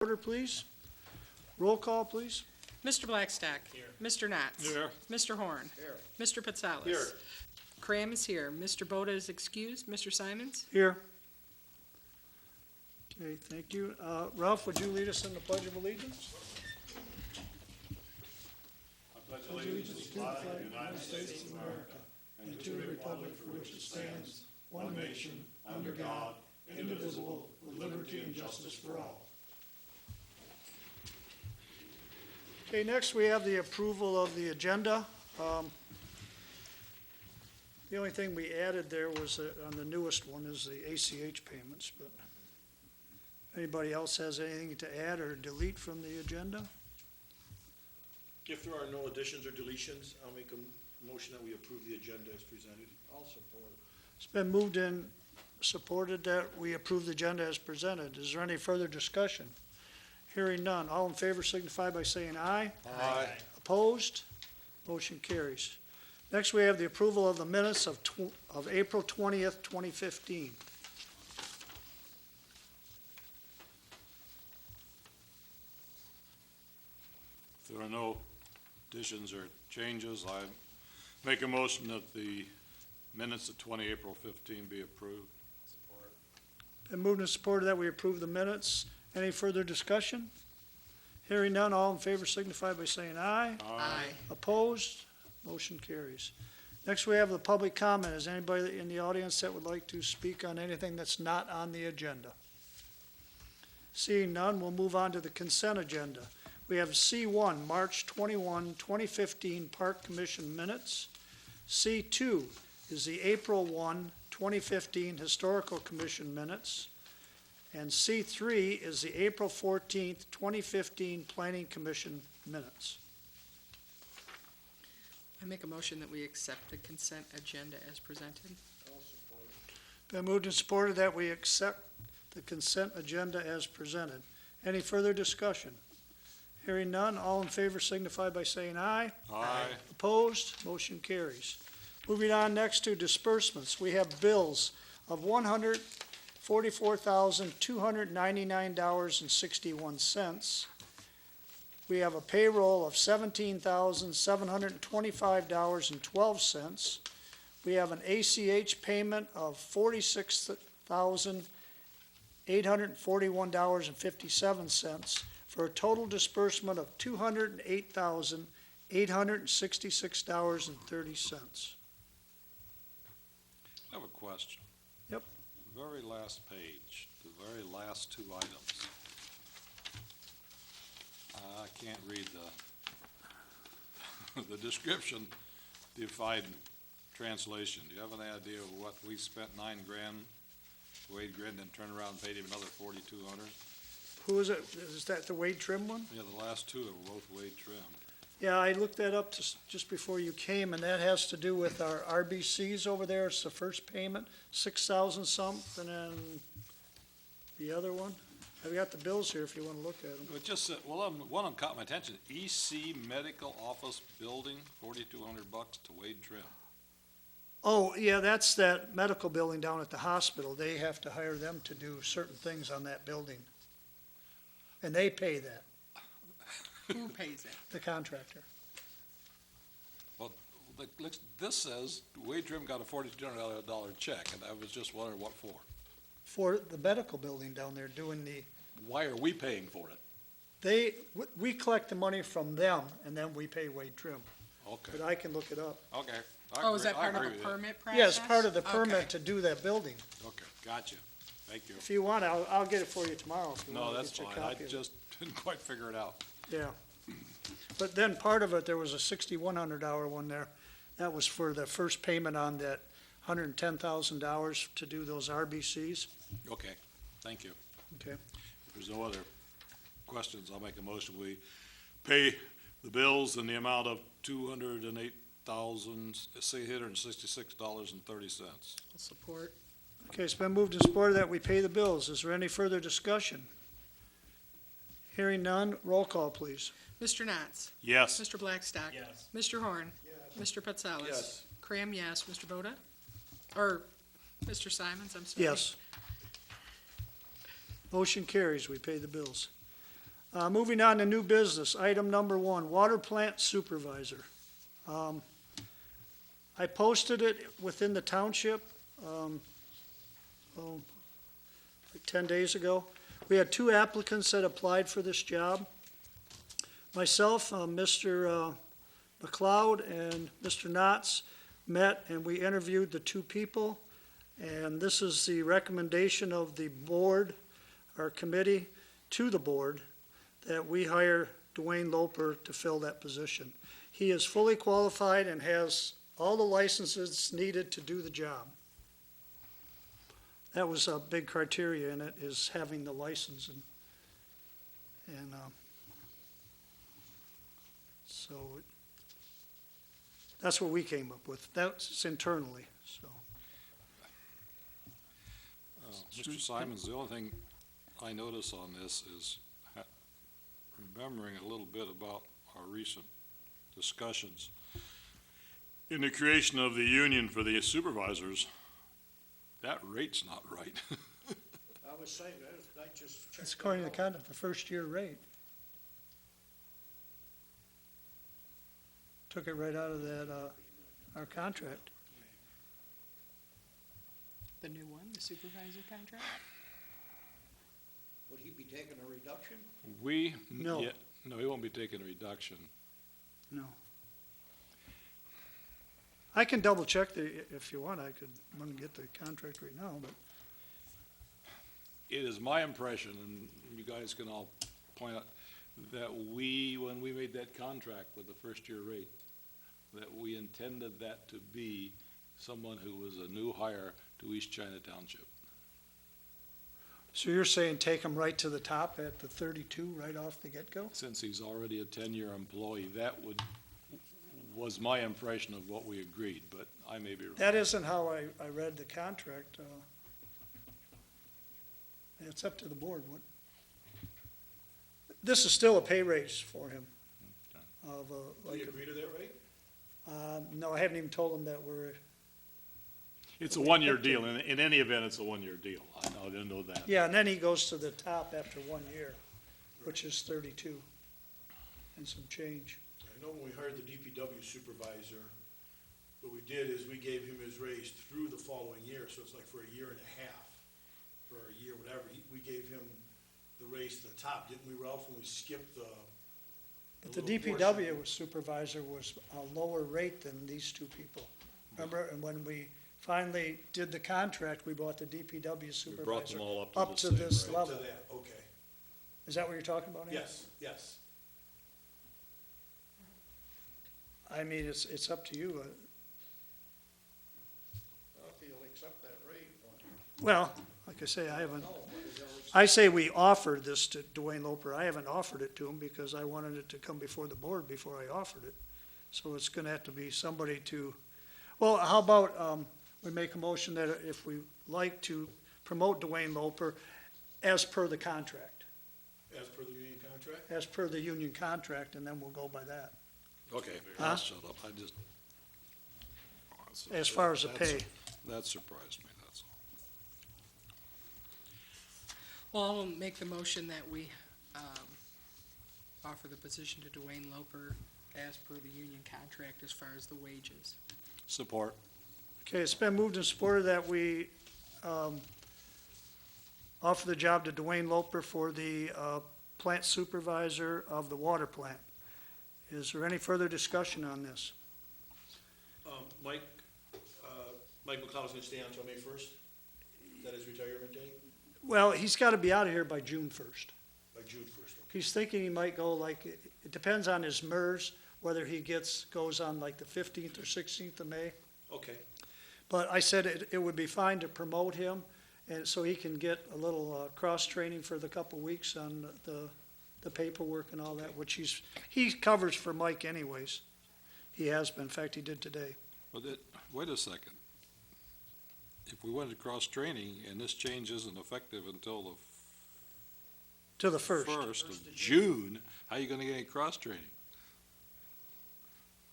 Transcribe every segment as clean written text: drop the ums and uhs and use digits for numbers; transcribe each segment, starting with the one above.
Order, please. Roll call, please. Mr. Blackstock. Here. Mr. Knotts. Here. Mr. Horn. Here. Mr. Patsalis. Here. Cram is here. Mr. Boda is excused. Mr. Simons. Here. Okay, thank you. Ralph, would you lead us in the Pledge of Allegiance? I pledge allegiance to the flag of the United States of America and to the republic for which it stands, one nation, under God, indivisible, with liberty and justice for all. Okay, next we have the approval of the agenda. The only thing we added there was, on the newest one, is the ACH payments, but anybody else has anything to add or delete from the agenda? If there are no additions or deletions, I'll make a motion that we approve the agenda as presented. I'll support. It's been moved and supported that we approve the agenda as presented. Is there any further discussion? Hearing none. All in favor signify by saying aye. Aye. Opposed? Motion carries. Next, we have the approval of the minutes of April 20th, 2015. If there are no additions or changes, I make a motion that the minutes of 20 April 15 be approved. Support. Been moved and supported that we approve the minutes. Any further discussion? Hearing none, all in favor signify by saying aye. Opposed? Motion carries. Next, we have the public comment. Is anybody in the audience that would like to speak on anything that's not on the agenda? Seeing none, we'll move on to the consent agenda. We have C1, March 21, 2015 Park Commission minutes. C2 is the April 1, 2015 Historical Commission minutes. And C3 is the April 14th, 2015 Planning Commission minutes. I make a motion that we accept the consent agenda as presented. I'll support. Been moved and supported that we accept the consent agenda as presented. Any further discussion? Hearing none, all in favor signify by saying aye. Aye. Opposed? Motion carries. Moving on next to disbursements, we have bills of $144,299.61. We have a payroll of $17,725.12. We have an ACH payment of $46,841.57 for a total disbursement of $208,866.30. I have a question. Yep. The very last page, the very last two items. I can't read the description, defied translation. Do you have any idea of what we spent $9,000, Wade Grin, and turned around and paid him another $4,200? Who is it? Is that the Wade Trim one? Yeah, the last two are both Wade Trim. Yeah, I looked that up just before you came, and that has to do with our RBCs over there. It's the first payment, 6,000 something, and the other one. I've got the bills here if you want to look at them. It just said, well, one of them caught my attention. EC Medical Office Building, $4,200 to Wade Trim. Oh, yeah, that's that medical building down at the hospital. They have to hire them to do certain things on that building. And they pay that, Who pays it? the contractor. Well, this says Wade Trim got a $4,200 check, and I was just wondering what for. For the medical building down there doing Why are we paying for it? we collect the money from them, and then we pay Wade Trim. Okay, But I can look it up. okay. Oh, is that part of a with you. permit process? Yes, part of the Okay. permit to do that building. Okay, gotcha. Thank you. If you want, I'll get it for you tomorrow if you No, want to that's get you a fine. I copy of it. just didn't quite figure it out. Yeah. But then part of it, there was a $6,100 one there. That was for the first payment on that $110,000 to do those RBCs. Okay, thank you. Okay. If there's no other questions, I'll make a motion. We pay the bills in the amount of $208,866.30. I'll support. Okay, it's been moved and supported that we pay the bills. Is there any further discussion? Hearing none, roll call, please. Mr. Knotts. Yes. Mr. Blackstock. Yes. Mr. Horn. Mr. Patsalis. Yes. Cram, yes. Mr. Boda? Or Mr. Simons, I'm sorry. Yes. Motion carries, we pay the bills. Moving on to new business, item number 1, water plant supervisor. I posted it within the township, like 10 days ago. We had 2 applicants that applied for this job. Myself, Mr. McLeod and Mr. Knotts met and we interviewed the 2 people. And this is the recommendation of the board, our committee, to the board, that we hire Dwayne Loper to fill that position. He is fully qualified and has all the licenses needed to do the job. That was a big criteria in it, is having the license, and so that's what we came up with. That's internally, so. Mr. Simons, the only thing I notice on this is remembering a little bit about our recent discussions. In the creation of the union for the supervisors, that rate's not right. I was saying that, I just checked. It's according to the conduct, the first year rate. Took it right out of that, our contract. The new one, the supervisor contract? Would he be taking a reduction? No. No, he won't be taking a reduction. No. I can double check if you want, I could, want to get the contract right now, but It is my impression, and you guys can all point out, that when we made that contract with the first-year rate, that we intended that to be someone who was a new hire to East China Township. so you're saying take him right to the top at the 32 right off the get-go? Since he's already a 10-year employee, that was my impression of what we agreed, but I may be wrong. That isn't how I read the contract. It's up to the board. This is still a pay raise for him. Of, Do like, you agree to that rate? no, I haven't even told him that we're, It's a one-year deal. In any event, it's a one-year deal. I didn't know that. yeah, and then he goes to the top after 1 year, which is 32 and some change. I know when we hired the DPW supervisor, what we did is we gave him his raise through the following year, so it's like for a year and a half, for a year, whatever. We gave him the raise to the top, didn't we, Ralph, when we skipped the? But the little DPW portion? supervisor was a lower rate than these 2 people. Remember, and when we finally did the contract, we brought the DPW We supervisor brought them all up up to to the this same rate. level. To that, okay. Is that what you're talking about, Ann? Yes, yes. I mean, it's up to you. Well, if he'll accept that rate, Well, like I say, I haven't, no, but he'll accept. I say we offered this to Dwayne Loper. I haven't offered it to him because I wanted it to come before the board before I offered it. So it's gonna have to be somebody to, well, how about, we make a motion that if we like to promote Dwayne Loper as per the contract, As per the union contract? as per the union contract, and then we'll go by that. Okay, Huh? I'll shut up. I just. As far as the pay. That surprised me, that's all. Well, I'll make the motion that we offer the position to Dwayne Loper as per the union contract as far as the wages. Support. Okay, it's been moved and supported that we offer the job to Dwayne Loper for the plant supervisor of the water plant. Is there any further discussion on this? Mike McLeod's gonna stay on until May 1st? Is that his retirement date? Well, he's got to be out of here by June 1st. By June 1st, okay. He's thinking he might go like, it depends on his MERS, whether he goes on like the 15th or 16th of May. Okay, But I said it would be fine to promote him, and so he can get a little cross-training for the couple weeks on the paperwork and all that, which he covers for Mike anyways. He has been, in fact, he did today. But wait a second. If we went to cross-training and this change isn't effective until the To the first. 1st of June, how are you gonna get any cross-training?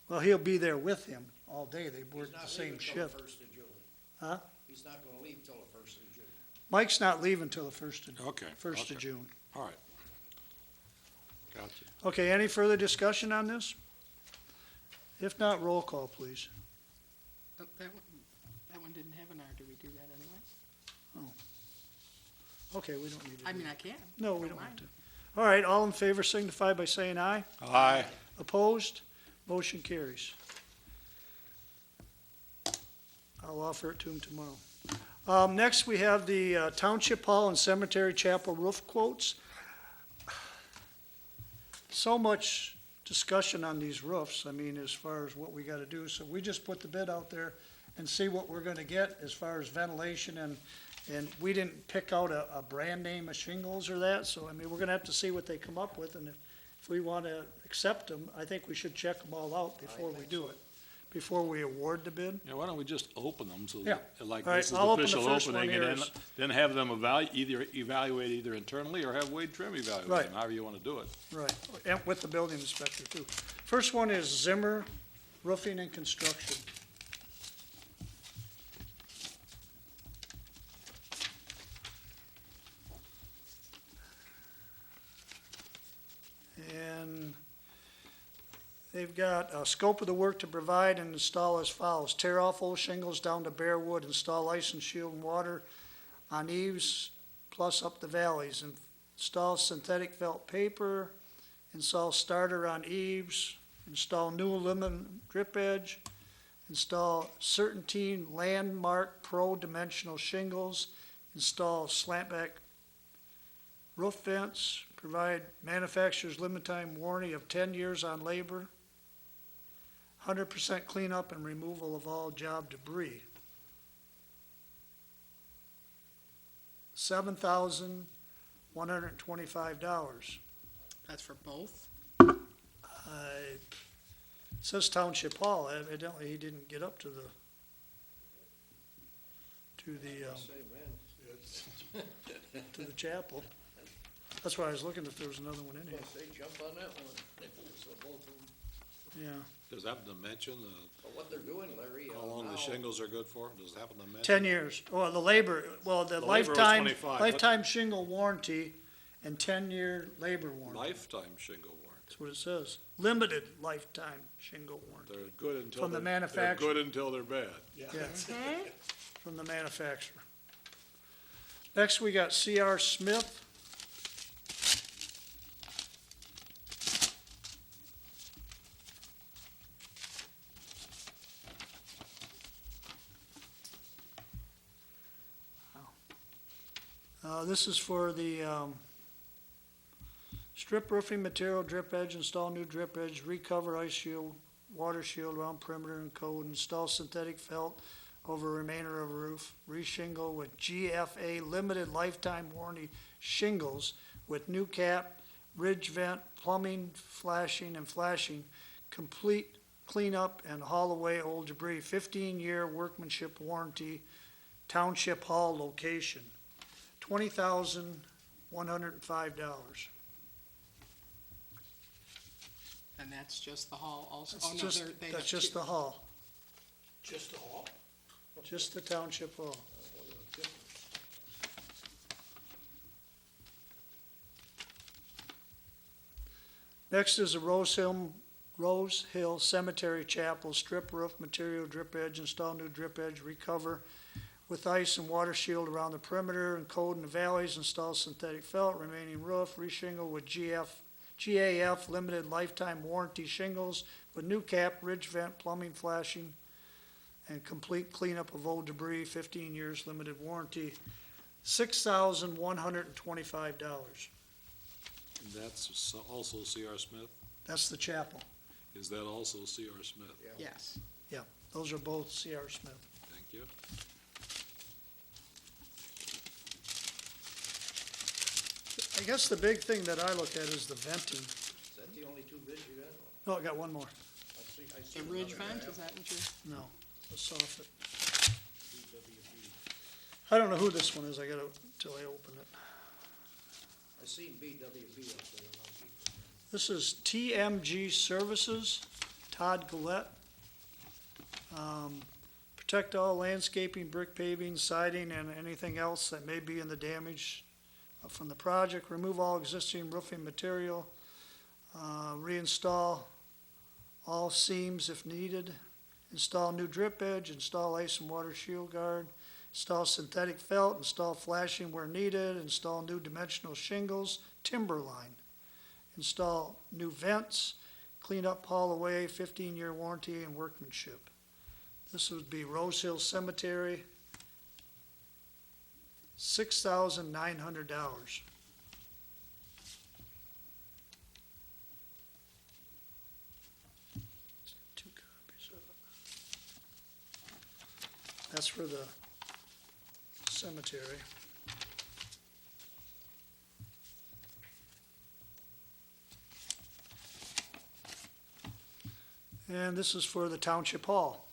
Well, he'll be there with him all day. They work He's the not same leaving till shift. the 1st of June. Huh? He's not gonna leave till the 1st of June. Mike's not leaving till the first Okay. of okay. June. All right. Gotcha. Okay, any further discussion on this? If not, roll call, please. That one didn't have an R. Do we do that anyway? Okay, we don't need to. I do mean, that. I can. No, we don't don't have mind. to. All right, all in favor signify by saying aye. Aye. Opposed? Motion carries. I'll offer it to him tomorrow. Next, we have the Township Hall and Cemetery Chapel roof quotes. So much discussion on these roofs, I mean, as far as what we gotta do. So we just put the bid out there and see what we're gonna get as far as ventilation, and we didn't pick out a brand name of shingles or that, so I mean, we're gonna have to see what they come up with, and if we wanna accept them, I think we should check them all out before we do it, before we award the bid. Yeah, why don't we just open them so Yeah. that, like, All right, this is the I'll open the official first one opening, here and is- then have them evaluate either internally or have Wade Trim evaluate Right. them, however you wanna do it. Right, and with the building inspector too. First one is Zimmer Roofing and Construction. And they've got a scope of the work to provide and install as follows: tear off old shingles down to bare wood, install ice and shield and water on eaves plus up the valleys, install synthetic felt paper, install starter on eaves, install new aluminum drip edge, install Certainteen Landmark Pro dimensional shingles, install slant back roof vents, provide manufacturer's limited time warranty of 10 years on labor, 100% cleanup and removal of all job debris. $7,125. That's for both? It says Township Hall, evidently he didn't get up to the, Say, man, to the chapel. That's why I was looking if there was another one in here, say jump on that one. So both of them. yeah. Does it happen to mention, But what they're doing, Larry, how long the now, shingles are good for? Does it happen to mention? 10 years, well, the labor, well, the The labor was lifetime, 25, lifetime shingle warranty and 10-year labor warranty. Lifetime shingle warranty. That's what it says. Limited lifetime shingle warranty. They're good until From the they're manufacturer. good until they're bad. Yeah, from the manufacturer. Next, we got C.R. Smith. This is for the strip roofing material, drip edge, install new drip edge, recover ice shield, water shield around perimeter and code, install synthetic felt over remainder of roof, reshingle with GFA limited lifetime warranty shingles with new cap, ridge vent, plumbing, flashing, complete cleanup and haul away old debris, 15-year workmanship warranty, Township Hall location, $20,105. And that's just the hall also? That's Oh, no, just, they that's have just two. the hall, Just the hall? just the Township Hall. Next is the Rose Hill Cemetery Chapel strip roof material, drip edge, install new drip edge, recover with ice and water shield around the perimeter and code in the valleys, install synthetic felt, remaining roof, reshingle with GAF limited lifetime warranty shingles with new cap, ridge vent, plumbing, flashing, and complete cleanup of old debris, 15 years limited warranty, $6,125. That's also C.R. Smith? That's the chapel. Is that also C.R. Smith? Yes. Those are both C.R. Smith. Thank you. I guess the big thing that I look at is the venting. Is that the only two bids you got? Oh, I got one more. I see The ridge another vent, guy is that what you're? No, the soffit. BWB. I don't know who this one is. I gotta, till I open it. I seen BWB up there. a lot of people. This is TMG Services, Todd Gillette. Protect all landscaping, brick paving, siding, and anything else that may be in the damage from the project. Remove all existing roofing material. Reinstall all seams if needed. Install new drip edge, install ice and water shield guard, install synthetic felt, install flashing where needed, install new dimensional shingles, timber line, install new vents, clean up, haul away, 15-year warranty and workmanship. This would be Rose Hill Cemetery, $6,900. Two copies of it. That's for the cemetery. And this is for the Township Hall.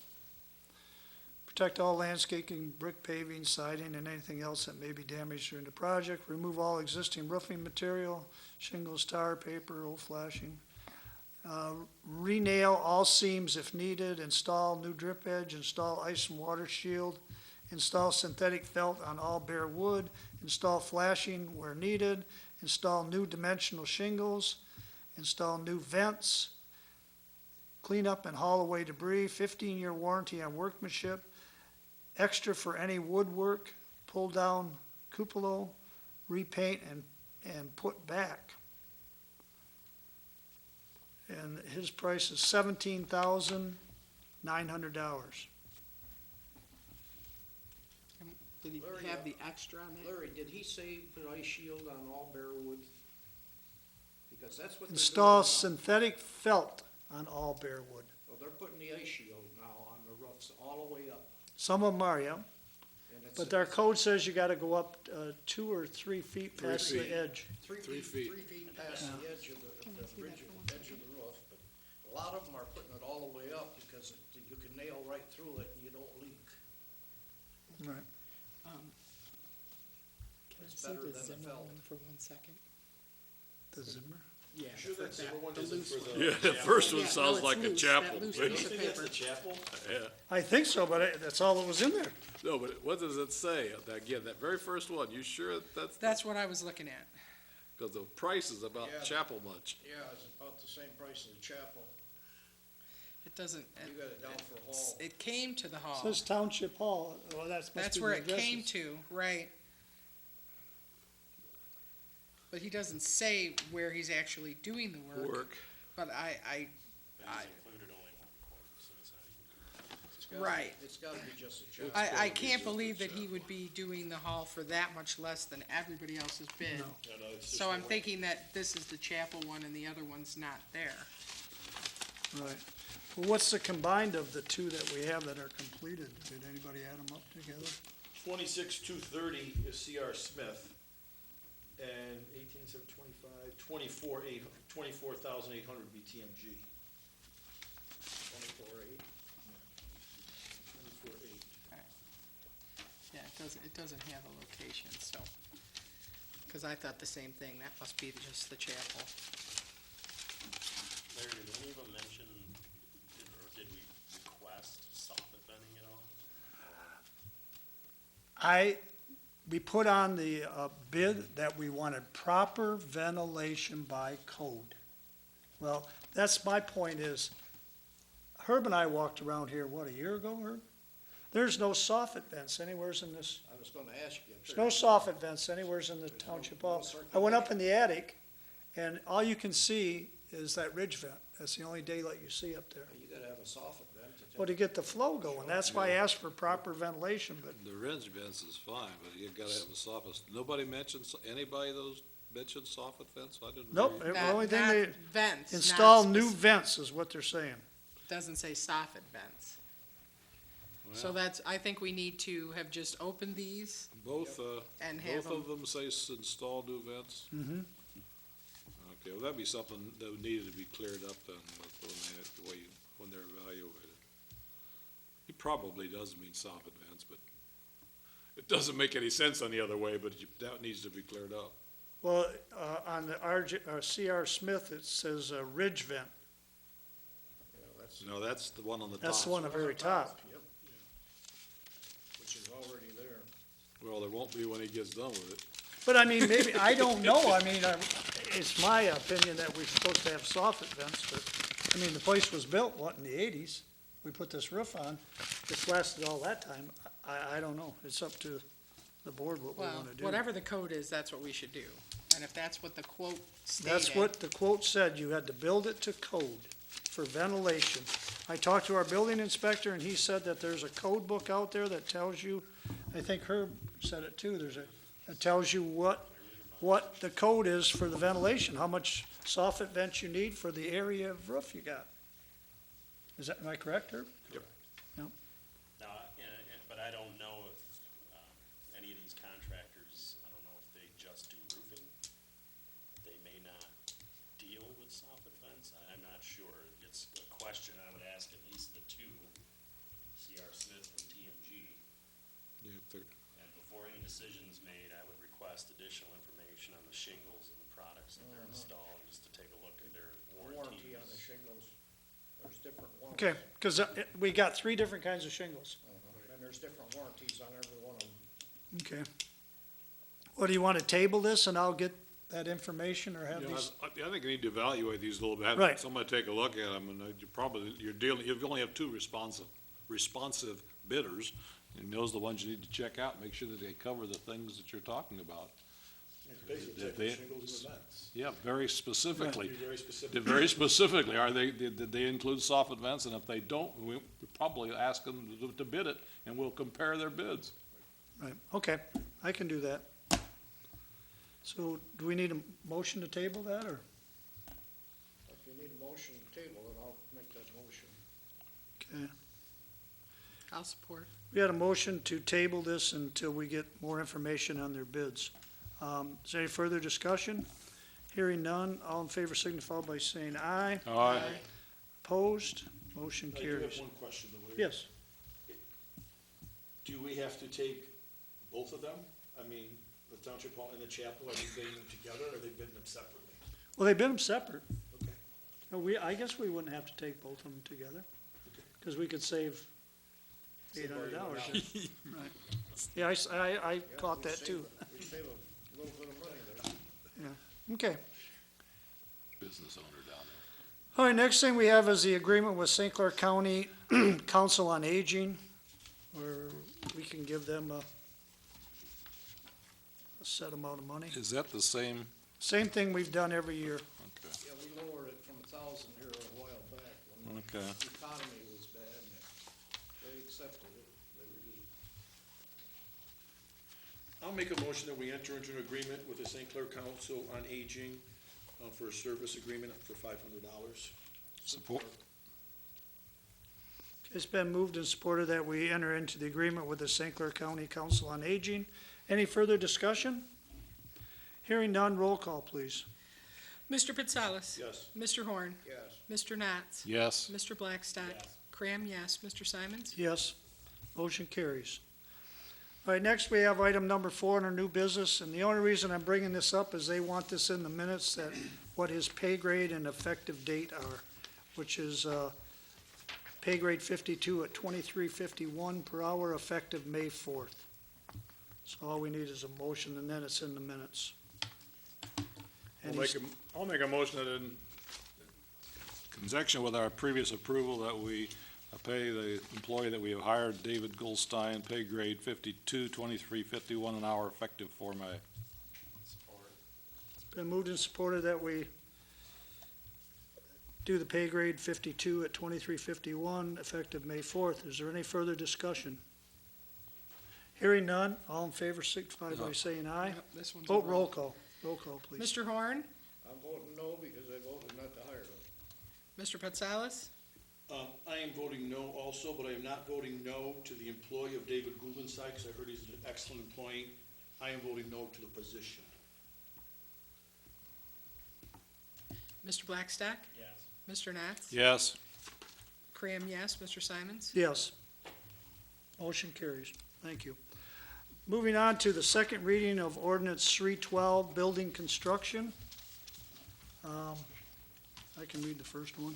Protect all landscaping, brick paving, siding, and anything else that may be damaged during the project. Remove all existing roofing material, shingles, tar, paper, old flashing. Renail all seams if needed. Install new drip edge. Install ice and water shield. Install synthetic felt on all bare wood. Install flashing where needed. Install new dimensional shingles. Install new vents. Clean up and haul away debris. 15-year warranty on workmanship. Extra for any woodwork, pull down cupola, repaint and put back. And his price is $17,900. Did he Larry, have the extra on that? Larry, did he say put ice shield on all bare wood? Because that's what they're doing Install now. synthetic felt on all bare wood. Well, they're putting the ice shield now on the roofs all the way up. Some of them are, yeah, And it's but our code says you gotta go up 2 or 3 feet past the edge. Three feet. feet past the edge of the edge of the roof. But a lot of them are putting it all the way up because you can nail right through it and you don't leak. Right. Can I It's see better the than the Zimmer felt. one for 1 second? The Zimmer? Yeah. Sure that Zimmer one the isn't loose for one. the Yeah, the chapel? first one Yeah, no, sounds it's like a loose, chapel. that loose You piece think of that's paper. the chapel? Yeah. I think so, but that's all that was in there. No, but what does it say? Again, that very first one, you sure that's, That's what I was looking at. because the price is about Yeah. chapel much. Yeah, it's about the same price as the chapel. It doesn't, You got it down for hall. it came to the hall. Says Township Hall, well, that's must That's be where the it addresses. came to, right. But he doesn't say where he's actually doing the work. But I, Right. It's gotta be just a chapel. I can't believe that he would be doing the hall for that much less than everybody else's bid. No. No, no, it's just So I'm the one. thinking that this is the chapel one and the other one's not there. Right. Well, what's the combined of the two that we have that are completed? Did anybody add them up together? 26,230 is C.R. Smith, and 18,725, 24,800 be TMG. 24/8. 24,800. Yeah, it doesn't have a location, so. Cause I thought the same thing, that must be just the chapel. Larry, did any of them mention, or did we request soffit venting at all? We put on the bid that we wanted proper ventilation by code. Well, that's my point is, Herb and I walked around here, what, a year ago, Herb? There's no soffit vents anywheres in this, I was gonna ask you. there's no soffit vents anywheres in the township hall. I went up in the attic, and all you can see is that ridge vent. That's the only daylight you see up there. You gotta have a soffit vent to Well, to get the flow going, that's why I asked for proper ventilation, but The rinse vents is fine, but you gotta have the soffit. Nobody mentions, anybody of those mentioned soffit vents? I didn't nope, read. the only thing Not they, vents, not install new spec- vents is what they're saying. Doesn't say soffit vents. So Well, that's, I think we need to have just opened these Both, and have both them. of them say install new vents? Mm-hmm. Okay, well, that'd be something that needed to be cleared up then, when they're evaluated. He probably does mean soffit vents, but it doesn't make any sense any other way, but that needs to be cleared up. Well, on the CR Smith, it says ridge vent. No, that's the one on the top. That's the one at the very top. Yep. Which is already there. Well, there won't be when he gets done with it. But I mean, maybe, I don't know, I mean, it's my opinion that we're supposed to have soffit vents, but, I mean, the place was built, what, in the eighties? We put this roof on, it's lasted all that time, I don't know, it's up to the board what we Well, wanna do. whatever the code is, that's what we should do. And if that's what the quote stated. That's what the quote said, you had to build it to code for ventilation. I talked to our building inspector, and he said that there's a code book out there that tells you, I think Herb said it too, it tells you what the code is for the ventilation, how much soffit vents you need for the area of roof you got. Am I correct, Herb? Now, but I don't know if, any of these contractors, I don't know if they just do roofing. They may not deal with soffit vents, I'm not sure. It's a question I would ask at least the two, C.R. Smith and TMG. Yeah, if they're- And before any decision's made, I would request additional information on the shingles and the products that they're installing, just to take a look at their warranties. Warranty on the shingles, there's different ones. Okay, because we got 3 different kinds of shingles. And there's different warranties on every one of them. Okay. What, do you want to table this, and I'll get that information, or have Yeah, these? I think you need to evaluate these a little bit. Have Right. somebody take a look at them, and you only have 2 responsive bidders, and those are the ones you need to check out, make sure that they cover the things that you're talking about. It's basically Did type they- of shingles and the vents. Yeah, very specifically. Be very specific. Very specifically, did they include soffit vents, and if they don't, we probably ask them to bid it, and we'll compare their bids. Right, okay, I can do that. So, do we need a motion to table that, or? If you need a motion to table, then I'll make that motion. Okay. I'll support. We had a motion to table this until we get more information on their bids. Is there any further discussion? Hearing none, all in favor signify by saying aye. Aye. Opposed, motion I do have carries. one question though. Larry. Yes, Do we have to take both of them? I mean, the township hall and the chapel, are they bidding them together, or are they bidding them separately? well, they bid them separate. Okay. No, I guess we wouldn't have to take both of them together, because we could save $800. Right. Yeah, I caught we that save- too. We save a little bit of money there. Okay. Business owner down All right, next thing we have is the agreement with St. Clair County Council on Aging, where we can give them a set amount of money. there. Is that the same? Same thing we've done every year. Okay. Yeah, we lowered it from 1,000 here a while back when Okay. the economy was bad, and they accepted it. They really, I'll make a motion that we enter into an agreement with the St. Clair Council on Aging for a service agreement for $500. Support. It's been moved and supported that we enter into the agreement with the St. Clair County Council on Aging. Any further discussion? Hearing none, roll call, please. Mr. Pitsalis? Yes. Mr. Horn? yes. Mr. Knotts? Yes. Mr. Blackstock? Yes. Cram, yes. Mr. Simons? Yes, motion carries. All right, next we have item number 4 in our new business, and the only reason I'm bringing this up is they want this in the minutes, that what his pay grade and effective date are, which is pay grade 52 at $23.51 per hour, effective May 4th. So all we need is a motion, and then it's in the minutes. And he's- I'll make a motion that in conjunction with our previous approval that we pay the employee that we have hired, David Goldstein, pay grade 52, 23.51 an hour, effective for May. Support. Been moved and supported that we do the pay grade 52 at $23.51, effective May 4th. Is there any further discussion? Hearing none, all in favor signify by saying aye. Yep, this one's a Vote roll call, please. Mr. Horn? I'm voting no because I voted not to hire them. Mr. Pitsalis? I am voting no also, but I am not voting no to the employee of David Guldenstein, because I heard he's an excellent employee. I am voting no to the position. Mr. Blackstock? Yes. Mr. Knotts? Yes. Cram, yes. Mr. Simons? Yes. Motion carries. Thank you. Moving on to the second reading of ordinance 312, building construction. I can read the first one.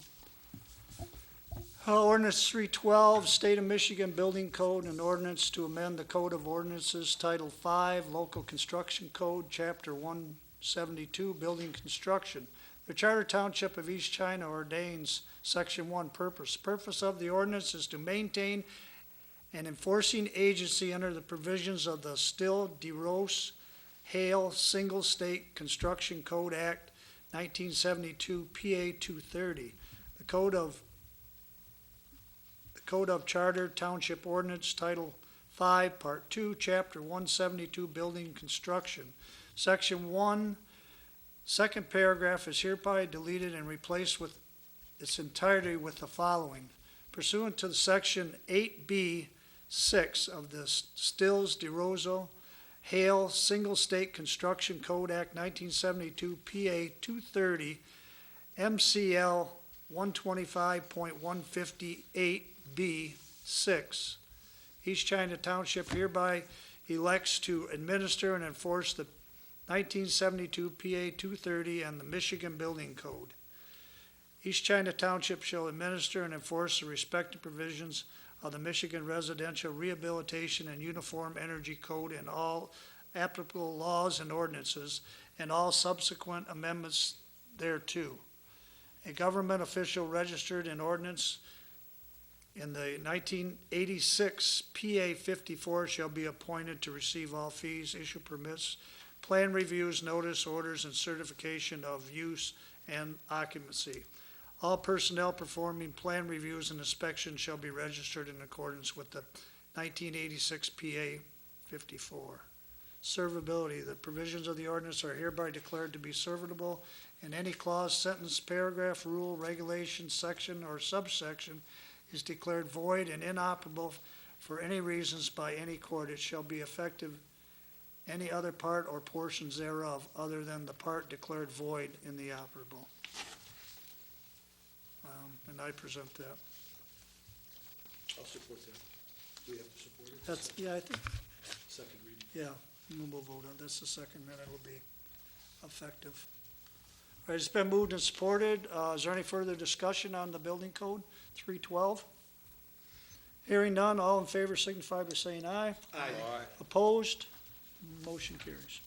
Ordinance 312, State of Michigan Building Code, and ordinance to amend the Code of Ordinances, Title 5, Local Construction Code, Chapter 172, Building Construction. The Charter Township of East China ordains, Section 1, purpose. Purpose of the ordinance is to maintain an enforcing agency under the provisions of the Still DeRose Hale Single State Construction Code Act 1972 PA 230. The Code of Charter Township Ordinance, Title 5, Part 2, Chapter 172, Building Construction. Section 1, second paragraph is hereby deleted and replaced with its entirety with the following. Pursuant to Section 8B6 of the Stills DeRosa Hale Single State Construction Code Act 1972 PA 230, MCL 125.158B6. East China Township hereby elects to administer and enforce the 1972 PA 230 and the Michigan Building Code. East China Township shall administer and enforce the respective provisions of the Michigan Residential Rehabilitation and Uniform Energy Code and all applicable laws and ordinances and all subsequent amendments thereto. A government official registered in ordinance in the 1986 PA 54 shall be appointed to receive all fees, issue permits, plan reviews, notice, orders, and certification of use and occupancy. All personnel performing plan reviews and inspections shall be registered in accordance with the 1986 PA 54. Servability. The provisions of the ordinance are hereby declared to be servable, and any clause, sentence, paragraph, rule, regulation, section, or subsection is declared void and inoperable for any reasons by any court. It shall be effective any other part or portions thereof other than the part declared void in the operable. And I present that. I'll support that. Do we have to support it? That's, yeah, I think, Second reading. yeah, we'll vote on, that's the second, then it'll be effective. All right, it's been moved and supported. Is there any further discussion on the building code, 312? Hearing none, all in favor signify by saying aye. Aye. Opposed? Motion carries.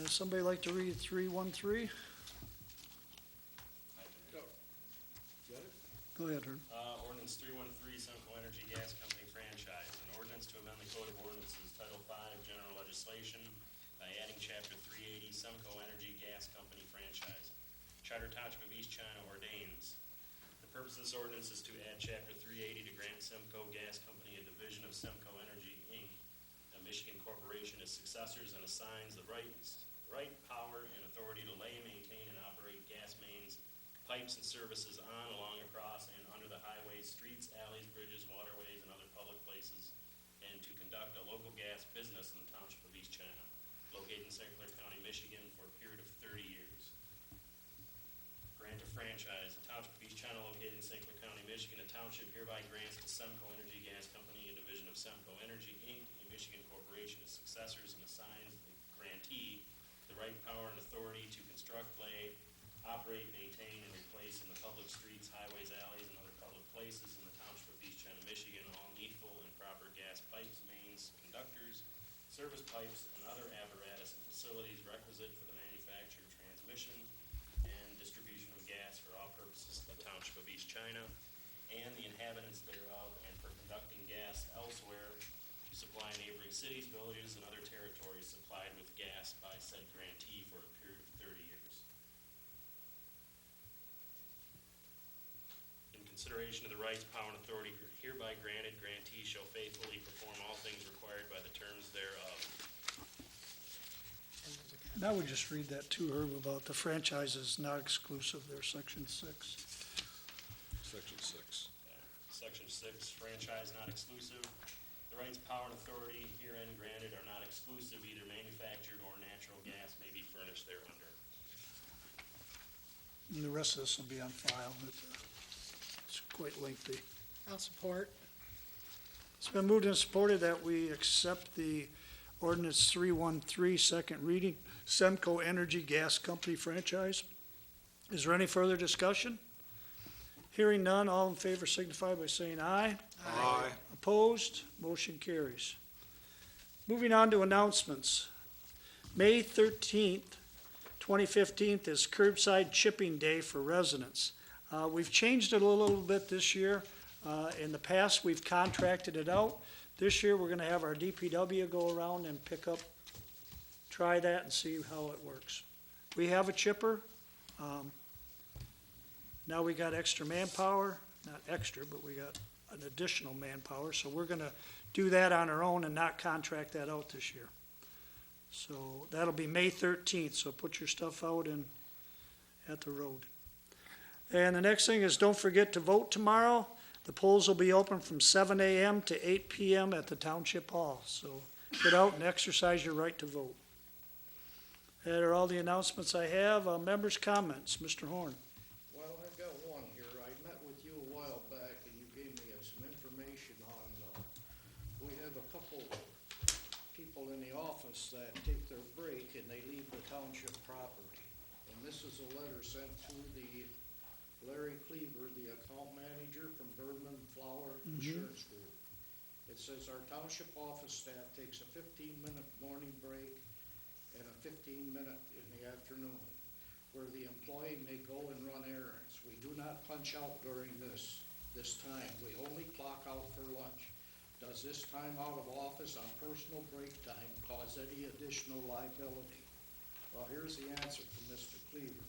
Somebody like to read 313? Go ahead, Herb. Ordinance 313, Semco Energy Gas Company franchise. An ordinance to amend the Code of Ordinances, Title 5, General Legislation by adding Chapter 380, Semco Energy Gas Company franchise. Charter Township of East China ordains. The purpose of this ordinance is to add Chapter 380 to grant Semco Gas Company a division of Semco Energy, Inc., a Michigan corporation, as successors, and assigns the right, power, and authority to lay, maintain, and operate gas mains, pipes, and services on, along, across, and under the highways, streets, alleys, bridges, waterways, and other public places, and to conduct a local gas business in the Township of East China, located in St. Clair County, Michigan, for a period of 30 years. Grant a franchise. The Township of East China, located in St. Clair County, Michigan, a township hereby grants to Semco Energy Gas Company, a division of Semco Energy, Inc., a Michigan corporation, as successors, and assigns the grantee the right, power, and authority to construct, lay, operate, maintain, and replace in the public streets, highways, alleys, and other public places in the Township of East China, Michigan, all needful and proper gas pipes, mains, conductors, service pipes, and other apparatus and facilities requisite for the manufacture, transmission, and distribution of gas for all purposes of the Township of East China, and the inhabitants thereof, and for conducting gas elsewhere to supply neighboring cities, villages, and other territories supplied with gas by said grantee for a period of 30 years. In consideration of the rights, power, and authority hereby granted, grantee shall faithfully perform all things required by the terms thereof. And I would just read that too, Herb, about the franchises not exclusive, they're section 6. Section 6. Section 6, franchise not exclusive. The rights, power, and authority herein granted are not exclusive. Either manufactured or natural gas may be furnished thereunder. And the rest of this will be on file. It's quite lengthy. I'll support. It's been moved and supported that we accept the ordinance 313, second reading, Semco Energy Gas Company franchise. Is there any further discussion? Hearing none, all in favor signify by saying aye. Aye. Opposed? Motion carries. Moving on to announcements. May 13th, 2015 is Curbside Chipping Day for residents. We've changed it a little bit this year. In the past, we've contracted it out. This year, we're gonna have our DPW go around and pick up, try that and see how it works. We have a chipper. Now we got extra manpower, not extra, but we got an additional manpower, so we're gonna do that on our own and not contract that out this year. So that'll be May 13th, so put your stuff out at the road. And the next thing is, don't forget to vote tomorrow. The polls will be open from 7 a.m. to 8 p.m. at the Township Hall, so get out and exercise your right to vote. That are all the announcements I have. Members' comments, Mr. Horn. Well, I've got one here. I met with you a while back and you gave me some information on, we have a couple people in the office that take their break and they leave the township property. And this is a letter sent through the Larry Cleaver, the account manager from Berman Flower Insurance Group. It says our township office staff takes a 15-minute morning break and a 15-minute in the afternoon, where the employee may go and run errands. We do not punch out during this time. We only clock out for lunch. Does this time out of office on personal break time cause any additional liability? Well, here's the answer from Mr. Cleaver.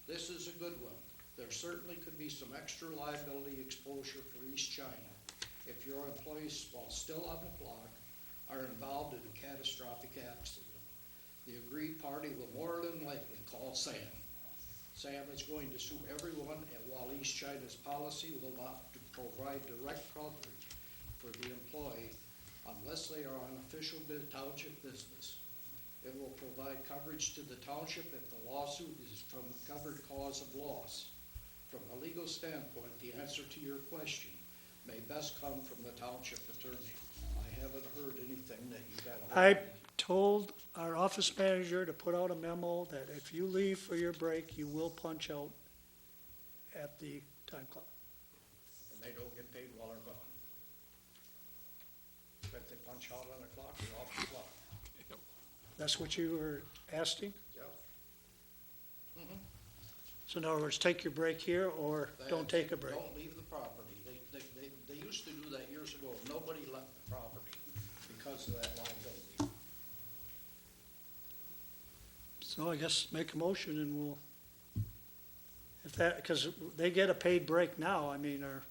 This is a good one. There certainly could be some extra liability exposure for East China if your employees, while still on the clock, are involved in a catastrophic accident. The aggrieved party will more than likely call Sam. Sam is going to sue everyone, and while East China's policy will not provide direct coverage for the employee unless they are on official township business, it will provide coverage to the township if the lawsuit is from a covered cause of loss. From a legal standpoint, the answer to your question may best come from the township attorney. I haven't heard anything that you got. I told our office manager to put out a memo that if you leave for your break, you will punch out at the time clock. And they don't get paid while they're gone. If they punch out on the clock, they're off the clock. That's what you were asking? Yeah. So in other words, take your break here or don't take a break? Don't leave the property. They used to do that years ago. Nobody left the property because of that liability. So I guess make a motion and we'll, if that, because they get a paid break now, I mean, or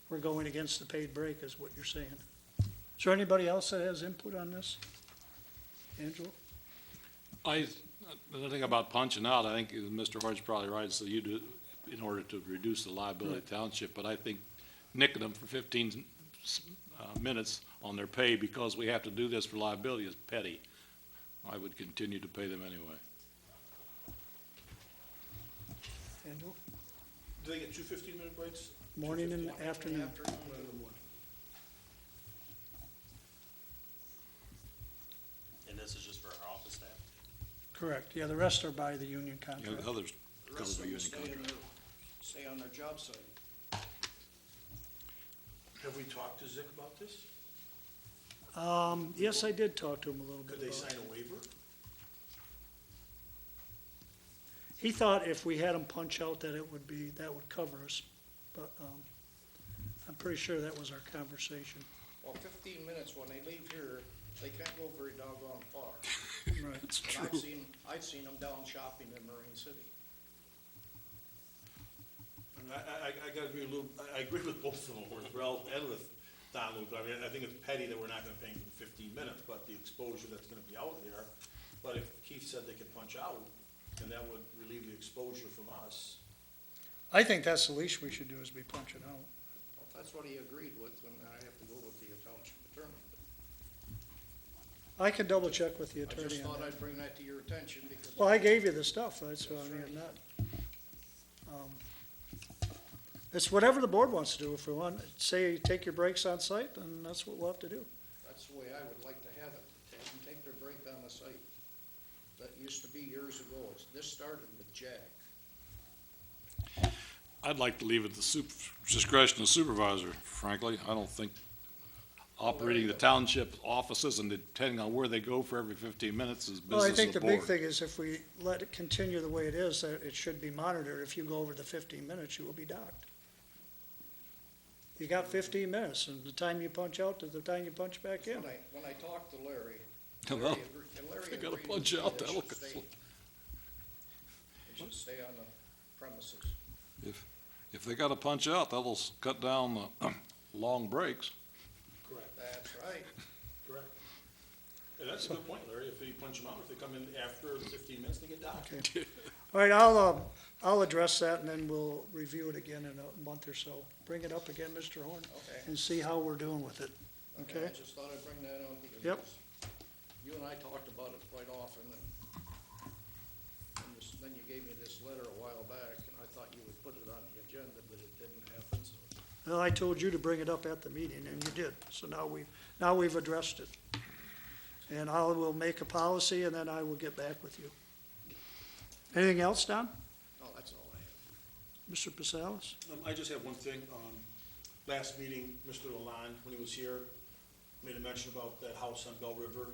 we're going against the paid break is what you're saying. Is there anybody else that has input on this? Angela? The thing about punching out, I think Mr. Horn's probably right, so you do, in order to reduce the liability of the township, but I think nicking them for 15 minutes on their pay because we have to do this for liability is petty. I would continue to pay them anyway. Angela? Do they get two 15-minute breaks? Morning and afternoon. And this is just for our office staff? Correct. Yeah, the rest are by the union You know, contract. others The covered rest by of them union stay in contract. stay on their job site. Have we talked to Zick about this? Yes, I did talk to him a little bit Could they about sign it. a waiver? He thought if we had them punch out that it would be, that would cover us, but, I'm pretty sure that was our conversation. Well, 15 minutes, when they leave here, they can't go very doggone far. Right. That's And true. I've seen them down shopping in Marine City. And I gotta agree a little, I agree with both of them, with Ralph and with Donald. I mean, I think it's petty that we're not gonna pay them for the 15 minutes, but the exposure that's gonna be out there. But if Keith said they could punch out, then that would relieve the exposure from us. I think that's the least we should do is be punching out. Well, if that's what he agreed with, then I have to go with the township attorney. I can double check with the I just attorney on thought that. I'd bring that to your attention because. Well, I gave you the stuff, that's what I That's mean, right. not, it's whatever the board wants to do. If we want, say, take your breaks on site, then that's what we'll have to do. That's the way I would like to have it, have them take their break on the site. That used to be years ago. This started with Jack. I'd like to leave it to discretion of the supervisor, frankly. I don't think operating the township offices and depending on where they go for every 15 minutes is Well, I business think of the the big board. thing is if we let it continue the way it is, that it should be monitored. If you go over the 15 minutes, you will be docked. You got 15 minutes, and the time you punch out to the time you punch back in. When I talked to Larry, Well, Larry they gotta agreed punch with me out, that it that'll should stay- go. it should stay on the premises. If they gotta punch out, that'll cut down the long breaks. Correct, That's right. correct. And that's a good point, Larry, if you punch them out, if they come in after 15 minutes, they get docked. Okay. All right, I'll address that, and then we'll review it again in a month or so. Bring it up again, Mr. Horn, Okay. and see how we're doing with it. Okay? I just thought I'd bring that up because Yep. you and I talked about it quite often, and then you gave me this letter a while back, and I thought you would put it on the agenda, but it didn't happen, so. Well, I told you to bring it up at the meeting, and you did, so now we've addressed it. And I will make a policy, and then I will get back with you. Anything else, Don? No, that's all I have. Mr. Pasalis? I just have one thing. Last meeting, Mr. Lalonde, when he was here, made a mention about that house on Bell River.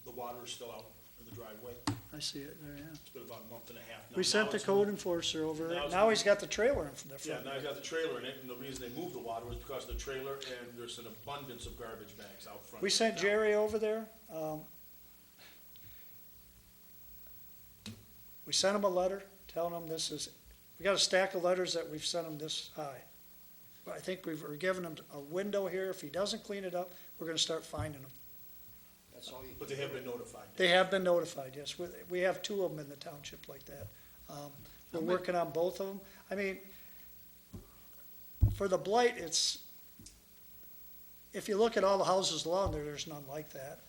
The water is still out in the driveway. I see it there, yeah. It's been about a month and a half now. We sent Now the it's code moved- enforcer over, Now it's now moved. he's got the trailer in the Yeah, front. now he's got the trailer in it, and the reason they moved the water was because of the trailer, and there's an abundance of garbage bags out front. We sent Jerry over there. We sent him a letter telling him we got a stack of letters that we've sent him this high. But I think we're giving him a window here. If he doesn't clean it up, we're gonna start finding him. That's all you. But they have been notified. They have been notified, yes. We have two of them in the township like that. We're working on both of them. I mean, for the blight, if you look at all the houses along there, there's none like that.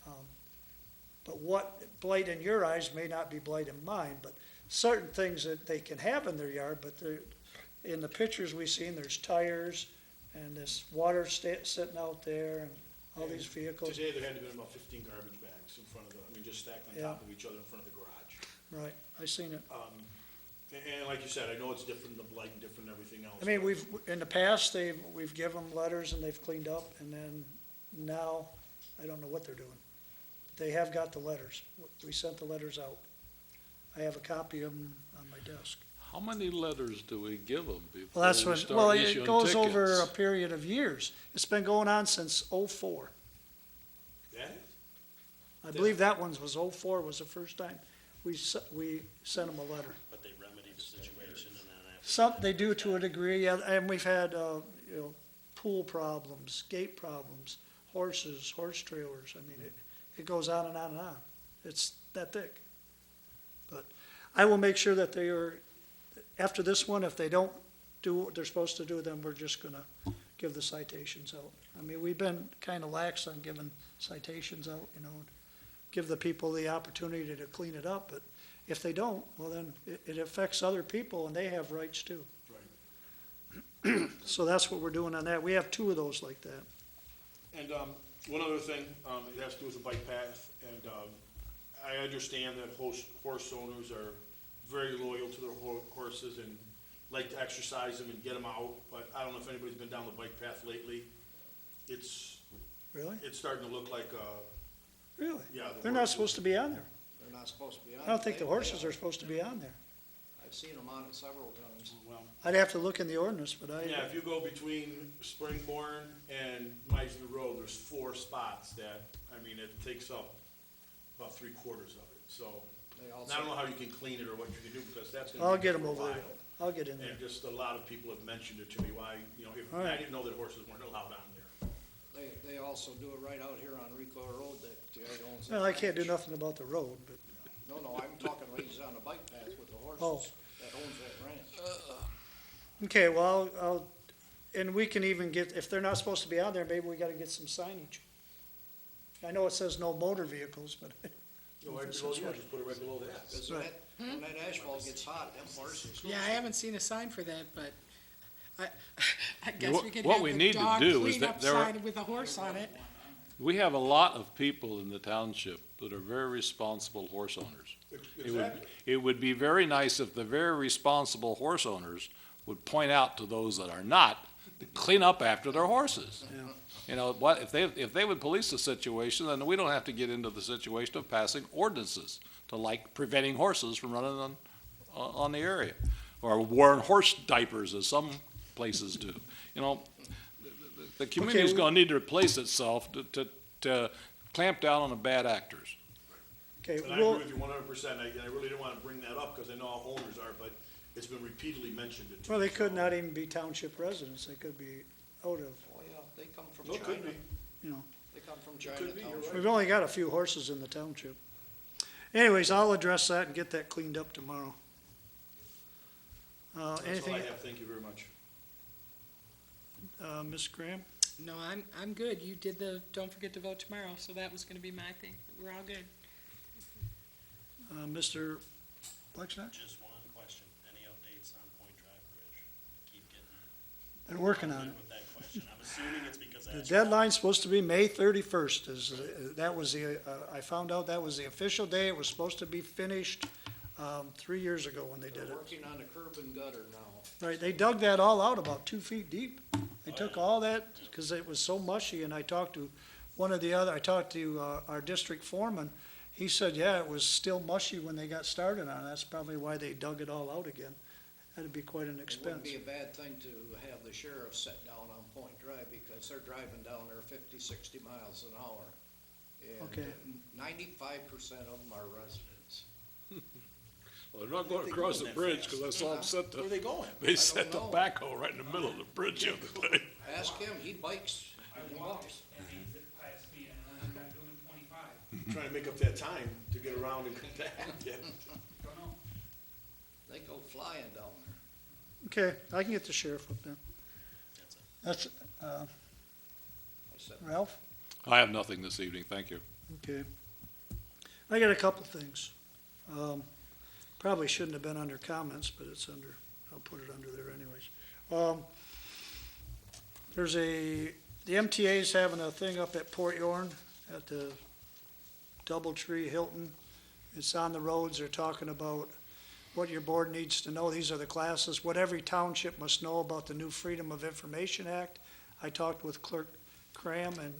But what blight in your eyes may not be blight in mine, but certain things that they can have in their yard, but in the pictures we've seen, there's tires and this water sitting out there and all these vehicles. Today, there had to be about 15 garbage bags in front of just stacked on Yeah. top of each other in front of the garage. Right, I seen it. And like you said, I know it's different than the blight and different than everything else. I mean, in the past, we've given them letters and they've cleaned up, and then now, I don't know what they're doing. They have got the letters. We sent the letters out. I have a copy of them on my desk. How many letters do we give them Well, before that's we when, start well, issuing it goes over a tickets? period of years. It's been going on since '04. That? I believe that one was '04 was the first time we sent them a letter. But they remedy the situation and then after. Some, they do to a degree, yeah, and we've had, pool problems, gate problems, horses, horse trailers. I mean, it goes on and on and on. It's that thick. But I will make sure that they are, after this one, if they don't do what they're supposed to do, then we're just gonna give the citations out. I mean, we've been kinda lax on giving citations out, give the people the opportunity to clean it up, but if they don't, well then, it affects other people and they have rights too. Right. So that's what we're doing on that. We have two of those like that. And one other thing, it has to do with the bike path, and I understand that horse owners are very loyal to their horses and like to exercise them and get them out, but I don't know if anybody's been down the bike path lately. It's Really? starting to look like, Really? yeah. They're not supposed to be on there. They're not supposed to be on. I don't think it. the horses are supposed to be on there. I've seen them on it several times. Well, I'd have to look in the ordinance, but yeah, if you go between Springborn and Meisner Road, there's 4 spots that, it takes up about 3/4 of it, so. They And also. I don't know how you can clean it or what you can do, because that's gonna I'll be get there them for a over there. while. I'll get in there. And just a lot of people have mentioned it to me, why, All I right. didn't know that horses weren't allowed on there. They also do it right out here on Rico Road that the guy owns. Well, I can't do nothing about the road, but, No, I'm talking when he's on the bike path with the Oh. horses that owns that ranch. okay, well, and we can even get, if they're not supposed to be on there, maybe we gotta get some signage. I know it says no motor vehicles, but, Right below, yeah, just put it right below that. Because Right. when that asphalt gets hot, them horses. Yeah, I haven't seen a sign for that, but I guess What- we could what have we the need to dog do is cleanup that there are- sign with a horse on it. We have a lot of people in the township that are very responsible horse owners. Exactly. It would be very nice if the very responsible horse owners would point out to those that are not to clean up after their horses. Yeah. You know, what, if they would police the situation, then we don't have to get into the situation of passing ordinances to like preventing horses from running on the area, or wearing horse diapers as some places do. You know, the community's Okay. gonna need to replace itself to clamp down on the bad actors. Okay, And I we'll, agree with you 100%. I really didn't want to bring that up because I know how owners are, but it's been repeatedly mentioned. well, they could not even be township residents, they could be out of, Oh, yeah, they come from No, it could China. be. you know. They come from China could be, you're Township. right. We've only got a few horses in the township. Anyways, I'll address that and get that cleaned up tomorrow. That's all Anything, I have. Thank you very much. Ms. Graham? No, I'm good. You did don't forget to vote tomorrow, so that was gonna be my thing. We're all good. Mr. Blexner? Just one question, any updates on Point Drive Bridge? Keep getting They're working on it. with that question, I'm assuming it's because The that's. deadline's supposed to be May 31st, that was I found out that was the official day. It was supposed to be finished, 3 years ago when they did They're it. working on the curb and gutter now. Right, they dug that all out about 2 feet deep. They took all that, because it was so mushy, and I talked to I talked to our district foreman. He said, yeah, it was still mushy when they got started on it. That's probably why they dug it all out again. That'd be quite an It expense. wouldn't be a bad thing to have the sheriff sit down on Point Drive because they're driving down there 50, 60 miles an hour. Okay. And 95% of them are residents. Well, they're not going across the bridge, because I saw them set Where are they going? they set the know. backhoe right in the middle of the bridge the other day. Ask him, he bikes. He walks. And he zipped past me, and I think I'm doing 25. Trying to make up that time to get around and come back. Yeah. Don't know. They go flying down there. Okay, I can get the sheriff up there. That's it. That's, I said, Ralph? I have nothing this evening, thank you. Okay. I got a couple things. Probably shouldn't have been under comments, but it's under, I'll put it under there anyways. The MTA's having a thing up at Port Yorn at the Doubletree Hilton. It's on the roads. They're talking about what your board needs to know. These are the classes, what every township must know about the new Freedom of Information Act. I talked with Clerk Cram, and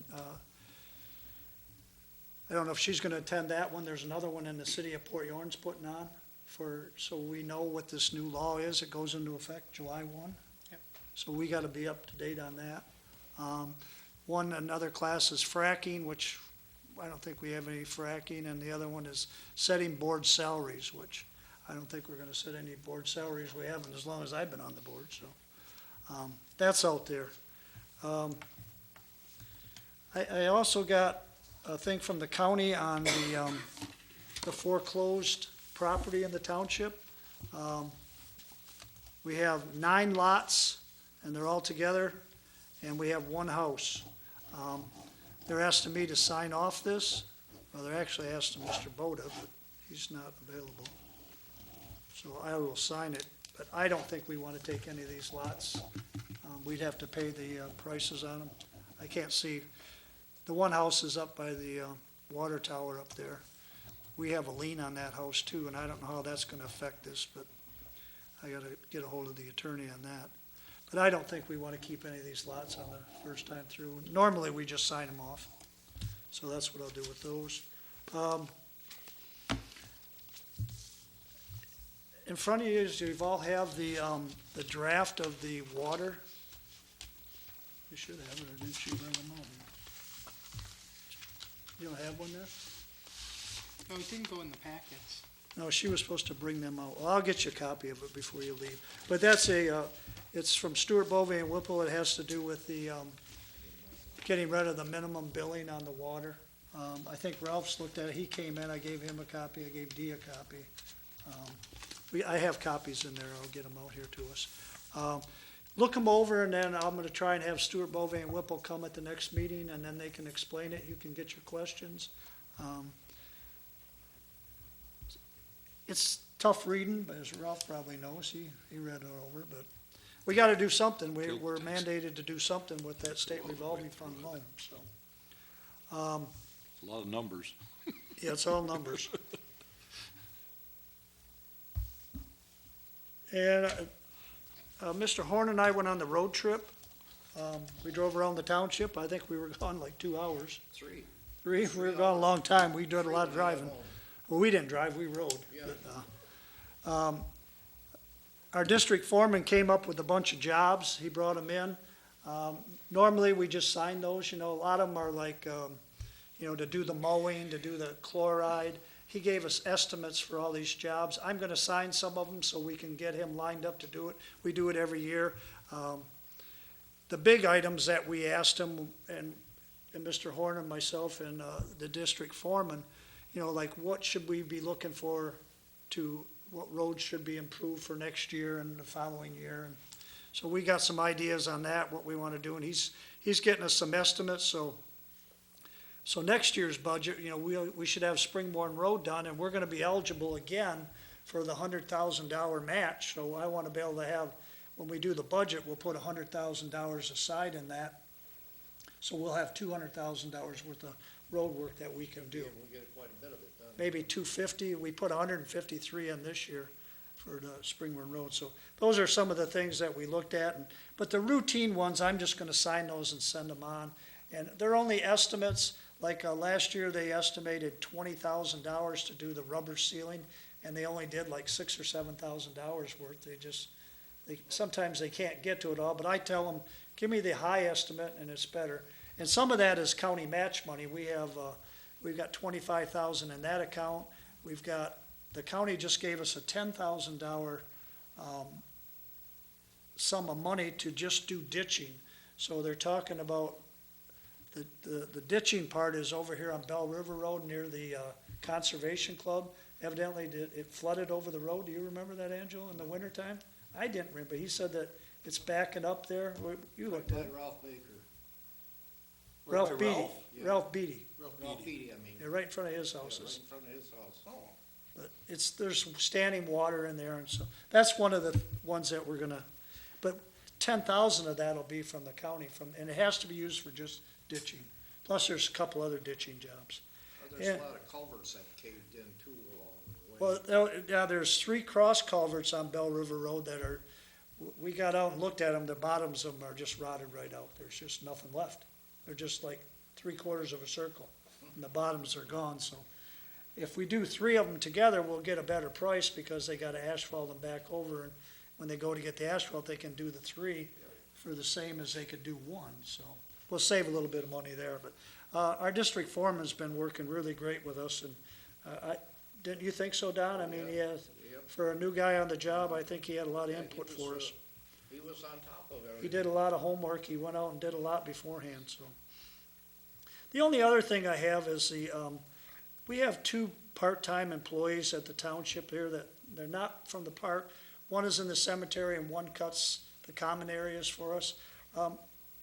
I don't know if she's gonna attend that one. There's another one in the city of Port Yorn's putting on so we know what this new law is. It goes into effect July 1. Yep. So we gotta be up to date on that. Another class is fracking, which I don't think we have any fracking, and the other one is setting board salaries, which I don't think we're gonna set any board salaries. We haven't as long as I've been on the board, so, that's out there. I also got a thing from the county on the foreclosed property in the township. We have 9 lots, and they're all together, and we have 1 house. They're asking me to sign off this. Well, they're actually asking Mr. Boda, but he's not available. So I will sign it, but I don't think we want to take any of these lots. We'd have to pay the prices on them. I can't see, the one house is up by the water tower up there. We have a lien on that house too, and I don't know how that's going to affect this, but I got to get a hold of the attorney on that. But I don't think we want to keep any of these lots on the first time through. Normally, we just sign them off. So that's what I'll do with those. In front of you, you all have the draft of the water. You should have it, or didn't she bring them out? You don't have one there? No, it didn't go in the packets. No, she was supposed to bring them out. Well, I'll get you a copy of it before you leave. But that's it's from Stuart Bovee and Whipple. It has to do with the, getting rid of the minimum billing on the water. I think Ralph's looked at it. He came in, I gave him a copy, I gave Dee a copy. I have copies in there. I'll get them out here to us. Look them over, and then I'm gonna try and have Stuart Bovee and Whipple come at the next meeting, and then they can explain it. You can get your questions. It's tough reading, but as Ralph probably knows, he read it over, but we gotta do something. We're mandated to do something with that state revolving fund loan, so. A lot of numbers. Yeah, it's all numbers. And Mr. Horn and I went on the road trip. We drove around the township. I think we were gone like 2 hours. Three. We were gone a long time. We did a lot of driving. Well, we didn't drive, we rode. Yeah. But, our district foreman came up with a bunch of jobs. He brought them in. Normally, we just sign those, a lot of them are like, to do the mowing, to do the chloride. He gave us estimates for all these jobs. I'm gonna sign some of them so we can get him lined up to do it. We do it every year. The big items that we asked him, and Mr. Horn and myself and the district foreman, like what should we be looking for what roads should be improved for next year and the following year. And so we got some ideas on that, what we want to do, and he's getting us some estimates, so next year's budget, we should have Springborn Road done, and we're gonna be eligible again for the $100,000 match, so I wanna be able to have, when we do the budget, we'll put $100,000 aside in that, so we'll have $200,000 worth of road work that we can do. Yeah, we'll get quite a bit of it done. Maybe 250, we put 153 in this year for the Springborn Road, so those are some of the things that we looked at, but the routine ones, I'm just gonna sign those and send them on, and they're only estimates. Like, last year, they estimated $20,000 to do the rubber sealing, and they only did like $6,000 or $7,000 worth. Sometimes they can't get to it all, but I tell them, give me the high estimate and it's better. And some of that is county match money. We've got $25,000 in that account. The county just gave us a $10,000 sum of money to just do ditching. So they're talking about the ditching part is over here on Bell River Road near the Conservation Club. Evidently, it flooded over the road. Do you remember that, Angelo, in the wintertime? I didn't remember. He said that it's backing up there. You looked at it. Ralph Baker. Ralph Beatty. Yeah. Ralph Beatty. Ralph Beatty, I mean. Yeah, right in front of his Yeah, house. right in front of his house. Oh. But there's standing water in there, and so that's one of the ones that we're gonna, but 10,000 of that'll be from the county, and it has to be used for just ditching. Plus, there's a couple other ditching jobs. There's Yeah. a lot of culverts that caved in too along the way. Well, yeah, there's 3 cross culverts on Bell River Road that we got out and looked at them, the bottoms of them are just rotted right out. There's just nothing left. They're just like 3/4 of a circle, and the bottoms are gone, so. If we do 3 of them together, we'll get a better price because they gotta asphalt them back over, and when they go to get the asphalt, they can do the 3 for the same as they could do 1, so. We'll save a little bit of money there, but, our district foreman's been working really great with us, and, didn't you think so, Don? I mean, Yep. for a new guy on the job, I think he had a lot of Yeah, input for us. He was on top of everything. He did a lot of homework, he went out and did a lot beforehand, so. The only other thing I have is we have 2 part-time employees at the township here that, they're not from the park. One is in the cemetery and one cuts the common areas for us.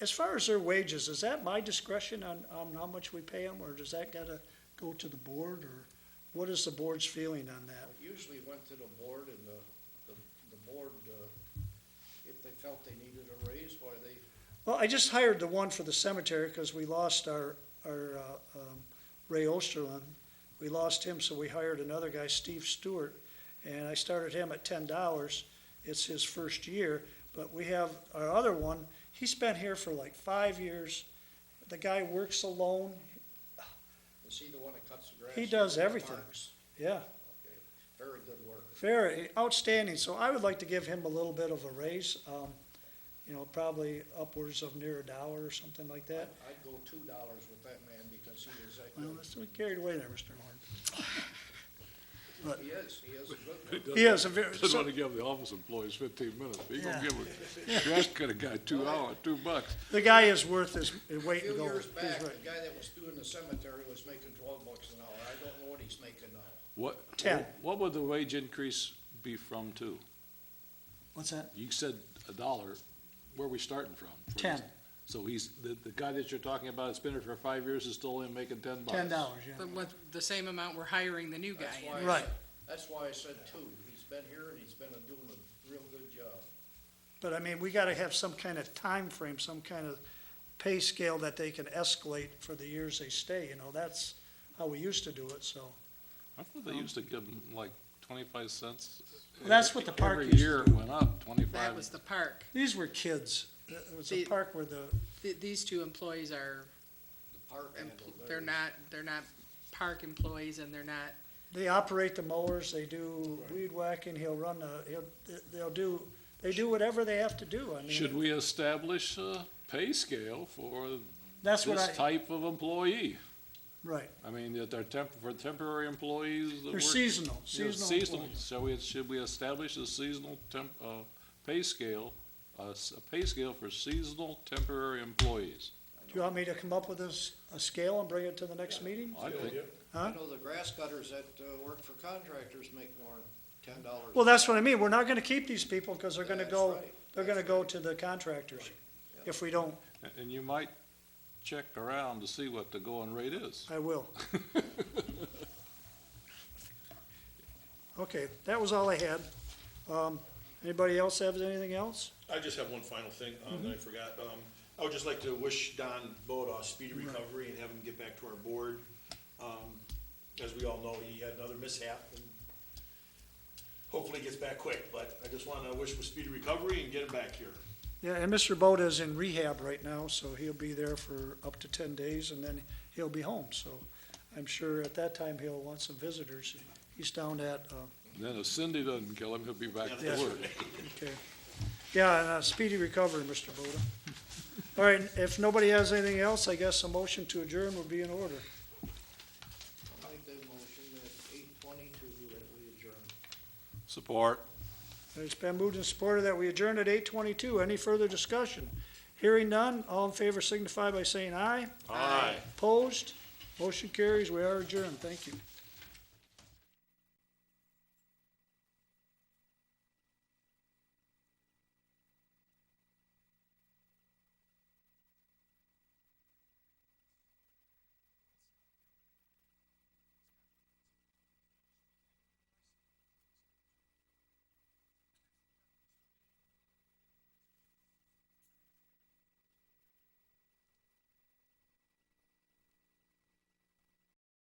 As far as their wages, is that my discretion on how much we pay them, or does that gotta go to the board, or what is the board's feeling on that? It usually went to the board, and the board, if they felt they needed a raise, why they, Well, I just hired the one for the cemetery because we lost our Ray Osterlund. We lost him, so we hired another guy, Steve Stewart, and I started him at $10. It's his first year, but we have our other one, he's been here for like 5 years. The guy works alone, is he the one that cuts the grass? He does in the everything. parks? yeah, Okay, very good worker. very outstanding. So I would like to give him a little bit of a raise, probably upwards of near $1 or something like that. I'd go $2 with that man because he is that Well, good. let's not carried away there, Mr. Horn. He is a good one. He is a very, Doesn't want to give the office employees 15 minutes, but you Yeah. gonna give a grass cutter guy $2. the guy is worth his A weight in few gold. years He's back, the right. guy that was doing the cemetery was making $12 an hour. I don't know what he's making now. What? 10. What would the wage increase be from to? What's that? You said $1. Where are we starting from? 10. So the guy that you're talking about that's been here for 5 years is still only making $10? $10, yeah. But with the same amount we're hiring the new guy That's in. why I Right. said- That's why I said 2. He's been here and he's been doing a real good job. But I mean, we gotta have some kind of time frame, some kind of pay scale that they can escalate for the years they stay, that's how we used to do it, so. I thought they used to give them like 25 cents? Well, that's what the park Every used to year it do. went up, 25. That was the park. These were kids. It was a The- park where the, These two employees are, The park handle they're not park employees and they're not, they operate the mowers, they do weed whacking, they do whatever they have to do. I Should mean, we establish a pay scale for that's what this I, type of employee? right. I mean, that they're for temporary employees that They're work. seasonal, Yeah, seasonal employees. So should we establish a seasonal pay scale, a pay scale for seasonal temporary employees? Do you want me to come up with a scale and bring it to the next meeting? I think, Huh? I know the grass cutters that work for contractors make more than $10. Well, that's what I mean. We're not gonna keep these people because they're gonna That's go, right. they're gonna go to the contractors if we don't. and you might check around to see what the going rate is. I will. Okay, that was all I had. Anybody else have anything else? I just have one final thing, that I forgot. I would just like to wish Don Boda a speedy recovery and have him get back to our board. As we all know, he had another mishap, and hopefully he gets back quick, but I just want to wish him a speedy recovery and get him back here. Yeah, and Mr. Boda is in rehab right now, so he'll be there for up to 10 days, and then he'll be home. So I'm sure at that time he'll want some visitors. He's down at, Then if Cindy doesn't kill him, he'll be back Yeah, to work. okay. Yeah, and a speedy recovery, Mr. Boda. All right, if nobody has anything else, I guess a motion to adjourn would be in order. I'll make that motion at 8:22 that we adjourn. Support. It's been moved and supported that we adjourn at 8:22. Any further discussion? Hearing none, all in favor signify by saying aye. Aye. Opposed? Motion carries. We are adjourned. Thank you.